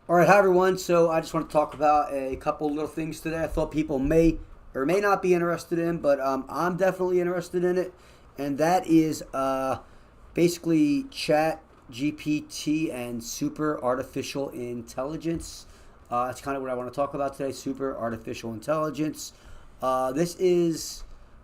All right, hi everyone. So I just want to talk about a couple little things today. I thought people may or may not be interested in, but I'm definitely interested in it, and that is basically Chat GPT and super artificial intelligence. That's kind of what I want to talk about today. Super artificial intelligence. This is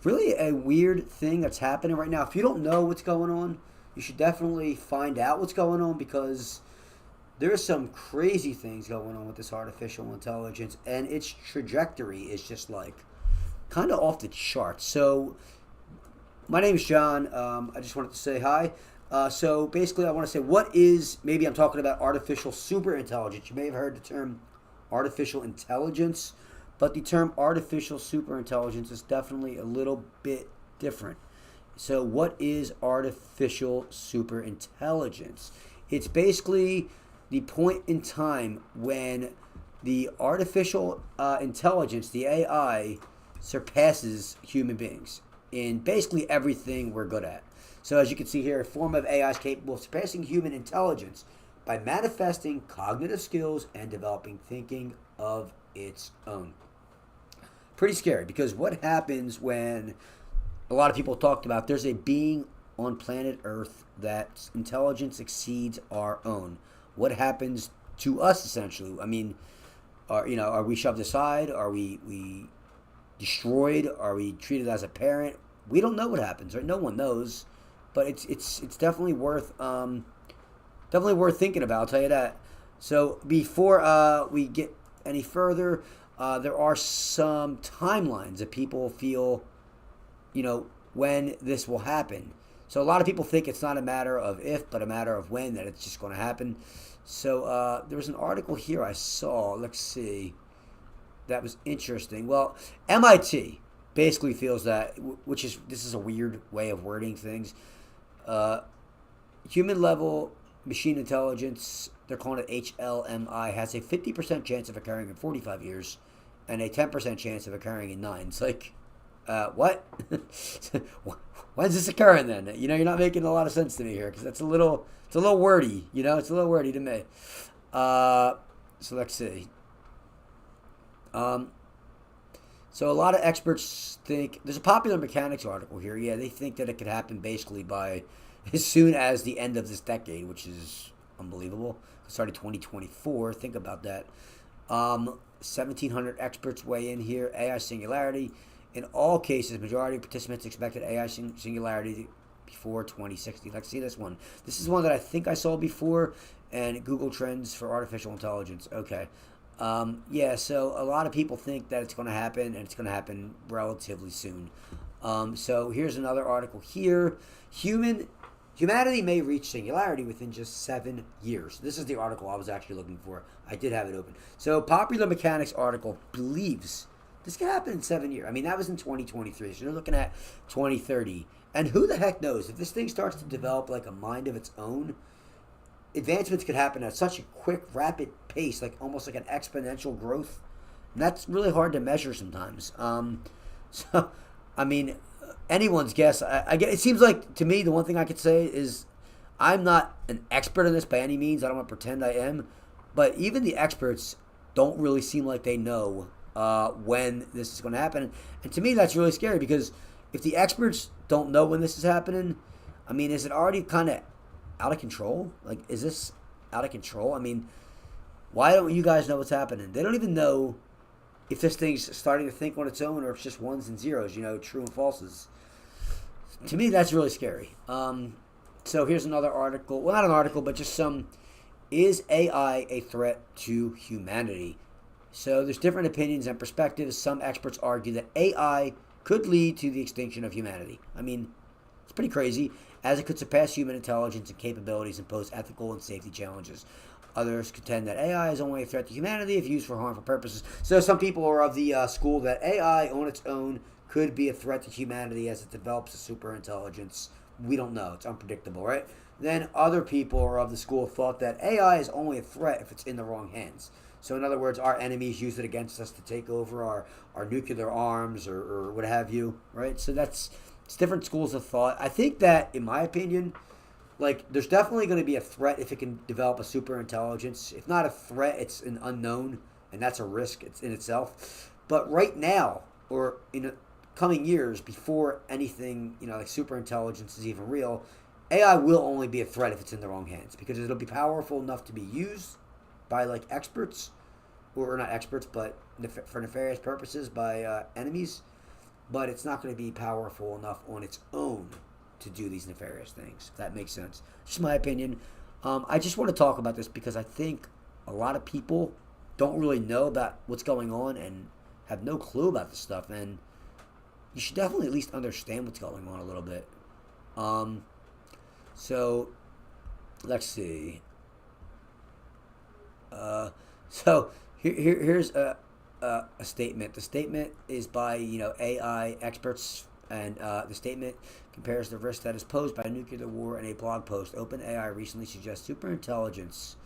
really a weird thing that's happening right now. If you don't know what's going on, you should definitely find out what's going on because there's some crazy things going on with this artificial intelligence, and its trajectory is just like kind of off the charts. So, my name is John. I just wanted to say hi. So, basically, I want to say what is maybe I'm talking about artificial super intelligence. You may have heard the term artificial intelligence, but the term artificial super intelligence is definitely a little bit different. So, what is artificial super intelligence? It's basically the point in time when the artificial intelligence, the AI, surpasses human beings in basically everything we're good at. So, as you can see here, a form of AI is capable of surpassing human intelligence by manifesting cognitive skills and developing thinking of its own. Pretty scary because what happens when a lot of people talked about there's a being on planet Earth that intelligence exceeds our own. What happens to us essentially? I mean, are we shoved aside? Are we destroyed? Are we treated as a parent? We don't know what happens, right? No one knows, but it's definitely worth thinking about. I'll tell you that. So before we get any further, there are some timelines that people feel when this will happen. So a lot of people think it's not a matter of if, but a matter of when, that it's just going to happen. So there was an article here I saw. Let's see. That was interesting. Well, MIT basically feels that, this is a weird way of wording things. Uh, Human level machine intelligence, they're calling it HLMI, has a 50% chance of occurring in 45 years and a 10% chance of occurring in 9. It's like, what? When's this occurring then? You're not making a lot of sense to me here because it's a little wordy. It's a little wordy to me. So let's see. So a lot of experts think there's a popular mechanics article here. Yeah, they think that it could happen basically by as soon as the end of this decade, which is unbelievable. It started 2024. Think about that. 1,700 experts weigh in here. AI singularity. In all cases, majority of participants expected AI singularity before 2060. Let's see this one. This is one that I think I saw before, and Google Trends for artificial intelligence. Okay. Yeah, so a lot of people think that it's going to happen, and it's going to happen relatively soon. So here's another article here. Humanity may reach singularity within just 7 years. This is the article I was actually looking for. I did have it open. So Popular Mechanics article believes this could happen in 7 years. I mean, that was in 2023. So you're looking at 2030. And who the heck knows? If this thing starts to develop like a mind of its own, advancements could happen at such a quick, rapid pace, like almost like an exponential growth. And that's really hard to measure sometimes. So, I mean, anyone's guess. I get. It seems like to me the one thing I could say is I'm not an expert in this by any means. I don't want to pretend I am, but even the experts don't really seem like they know when this is going to happen. And to me, that's really scary because if the experts don't know when this is happening, I mean, is it already kind of out of control? Like, is this out of control? I mean, why don't you guys know what's happening? They don't even know if this thing's starting to think on its own or if it's just ones and zeros, true and falses. To me, that's really scary. So here's another article. Well, not an article, but just some. Is AI a threat to humanity? So there's different opinions and perspectives. Some experts argue that AI could lead to the extinction of humanity. I mean, it's pretty crazy, as it could surpass human intelligence and capabilities and pose ethical and safety challenges. Others contend that AI is only a threat to humanity if used for harmful purposes. So some people are of the school that AI on its own could be a threat to humanity as it develops a super intelligence. We don't know. It's unpredictable, right? Then other people are of the school of thought that AI is only a threat if it's in the wrong hands. So in other words, our enemies use it against us to take over our nuclear arms or what have you, right? So it's different schools of thought. I think that, in my opinion, like, there's definitely going to be a threat if it can develop a super intelligence. If not a threat, it's an unknown, and that's a risk it's in itself. But right now, or in the coming years, before anything, like super intelligence is even real, AI will only be a threat if it's in the wrong hands, because it'll be powerful enough to be used by like experts, or not experts, but for nefarious purposes by enemies. But it's not going to be powerful enough on its own to do these nefarious things, if that makes sense. Just my opinion. I just want to talk about this because I think a lot of people don't really know about what's going on and have no clue about this stuff, and you should definitely at least understand what's going on a little bit. So let's see. So here's a statement. The statement is by AI experts, and the statement compares the risk that is posed by a nuclear war in a blog post. OpenAI recently suggests superintelligence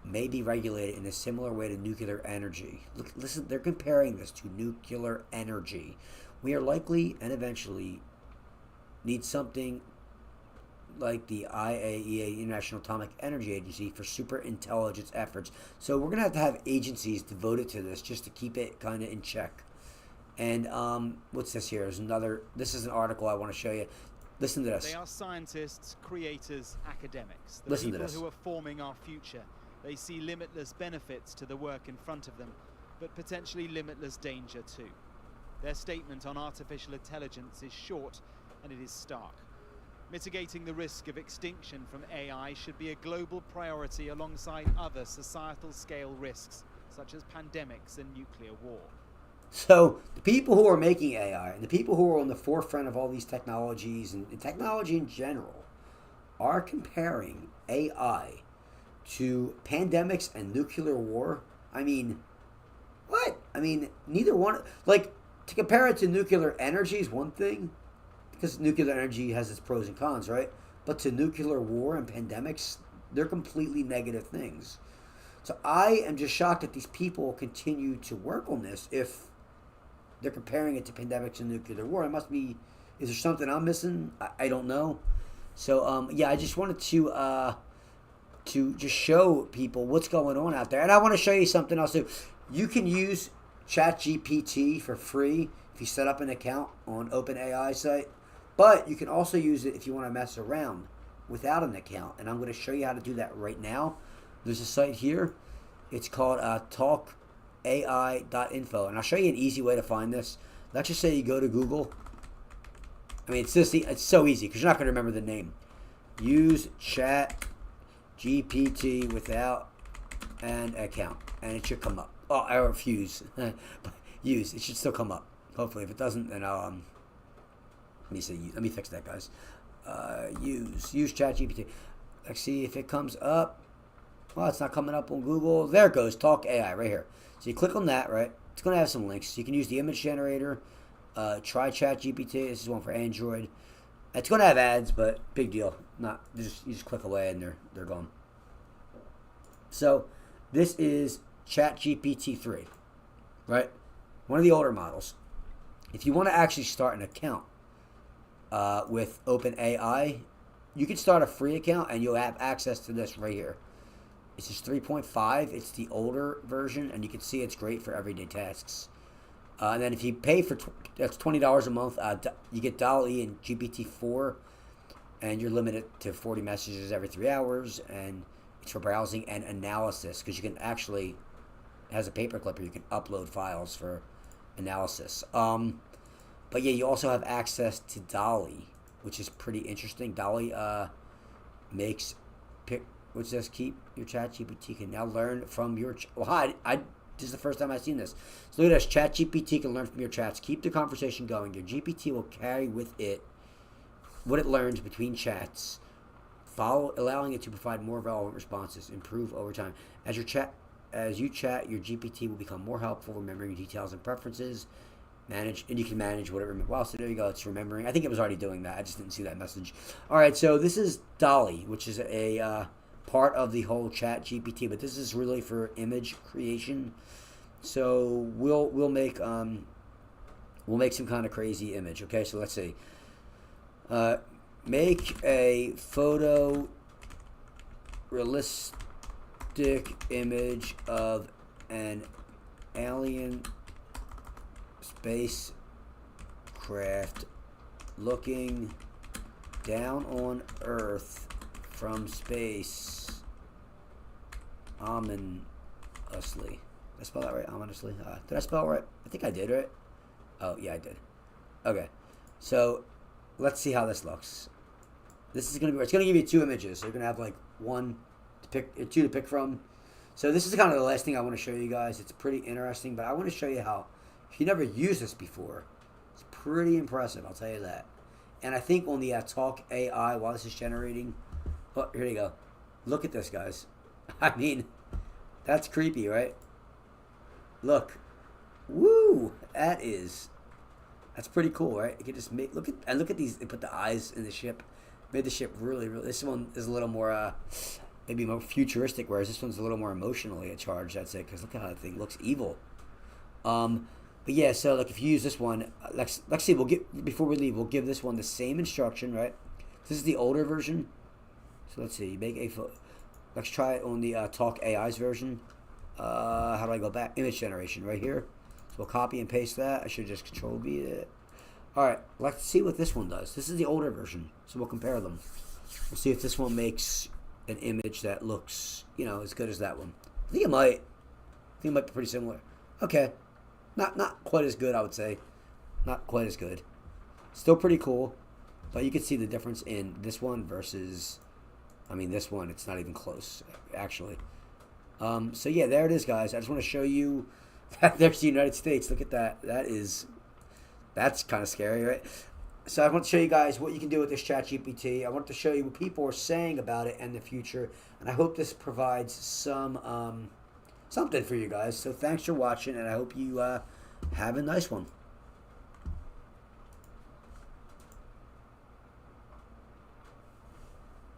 may be regulated in a similar way to nuclear energy. Look, listen, they're comparing this to nuclear energy. We are likely and eventually need something like the IAEA, International Atomic Energy Agency, for super intelligence efforts. So we're going to have agencies devoted to this just to keep it kind of in check. And what's this here? This is an article I want to show you. Listen to this. They are scientists, creators, academics. The Listen to people this. who are forming our future. They see limitless benefits to the work in front of them, but potentially limitless danger too. Their statement on artificial intelligence is short, and it is stark. Mitigating the risk of extinction from AI should be a global priority alongside other societal scale risks, such as pandemics and nuclear war. So the people who are making AI and the people who are on the forefront of all these technologies and technology in general are comparing AI to pandemics and nuclear war. I mean, what? I mean, neither one. Like, to compare it to nuclear energy is one thing, because nuclear energy has its pros and cons, right? But to nuclear war and pandemics, they're completely negative things. So I am just shocked that these people continue to work on this if they're comparing it to pandemics and nuclear war. It must be, is there something I'm missing? I don't know. So, yeah, I just wanted to just show people what's going on out there. And I want to show you something else too. You can use ChatGPT for free if you set up an account on OpenAI site. But you can also use it if you want to mess around without an account. And I'm going to show you how to do that right now. There's a site here. It's called talkai.info. And I'll show you an easy way to find this. Let's just say you go to Google. I mean, it's so easy because you're not going to remember the name. Use ChatGPT without an account. And it should come up. Oh, I refuse. Use. It should still come up. Hopefully. If it doesn't, then I'll... Let me fix that, guys. Use ChatGPT. Let's see if it comes up. Well, it's not coming up on Google. There it goes. Talk AI right here. So you click on that, right? It's going to have some links. You can use the image generator. Try ChatGPT. This is one for Android. It's going to have ads, but big deal. You just click away and they're gone. So this is ChatGPT 3, right? One of the older models. If you want to actually start an account with OpenAI, you can start a free account and you'll have access to this right here. It's just 3.5. It's the older version, and you can see it's great for everyday tasks. And then if you pay for that's $20 a month, you get dall-e and GPT-4, and you're limited to 40 messages every 3 hours, and it's for browsing and analysis because you can actually, it has a paper clipper, you can upload files for analysis. But yeah, you also have access to dall-e, which is pretty interesting. Dall-e makes which says keep your ChatGPT can now learn from your. This is the first time I've seen this. So look at this. ChatGPT can learn from your chats. Keep the conversation going. Your GPT will carry with it what it learns between chats, allowing it to provide more relevant responses. Improve over time as you chat. Your GPT will become more helpful, remembering details and preferences. And you can manage what it remembers. Wow, so there you go. It's remembering. I think it was already doing that. I just didn't see that message. All right, so this is dall-e, which is a part of the whole ChatGPT, but this is really for image creation. So we'll make some kind of crazy image. Okay, so let's see. make a photo realistic image of an alien spacecraft looking down on Earth from space ominously. Did I spell that right? Ominously? Did I spell it right? I think I did, right? Oh, yeah, I did. Okay. So, let's see how this looks. This is going to be, it's going to give you 2 images. So you're going to have like 2 to pick from. So this is kind of the last thing I want to show you guys. It's pretty interesting, but I want to show you how, if you never used this before, it's pretty impressive, I'll tell you that. And I think on the Talk AI, while this is generating, oh, here you go. Look at this, guys. I mean, that's creepy, right? Look. Woo! That's pretty cool, right? You can just look at these. They put the eyes in the ship. Made the ship really. This one is a little more, maybe more futuristic, whereas this one's a little more emotionally charged. That's it. Because look at how that thing looks evil. But yeah, so like if you use this one, let's see. Before we leave, we'll give this one the same instruction, right? This is the older version. So let's see. Let's try it on the Talk AI's version. How do I go back? Image generation right here. So we'll copy and paste that. I should just Control V it. All right, let's see what this one does. This is the older version, so we'll compare them. We'll see if this one makes an image that looks, as good as that one. I think it might. Be pretty similar. Okay, not quite as good, I would say. Not quite as good. Still pretty cool, but you can see the difference in this one versus, this one. It's not even close, actually. So yeah, there it is, guys. I just want to show you that there's the United States. Look at that. That's kind of scary, right? So I want to show you guys what you can do with this ChatGPT. I want to show you what people are saying about it in the future, and I hope this provides some something for you guys. So thanks for watching, and I hope you have a nice one.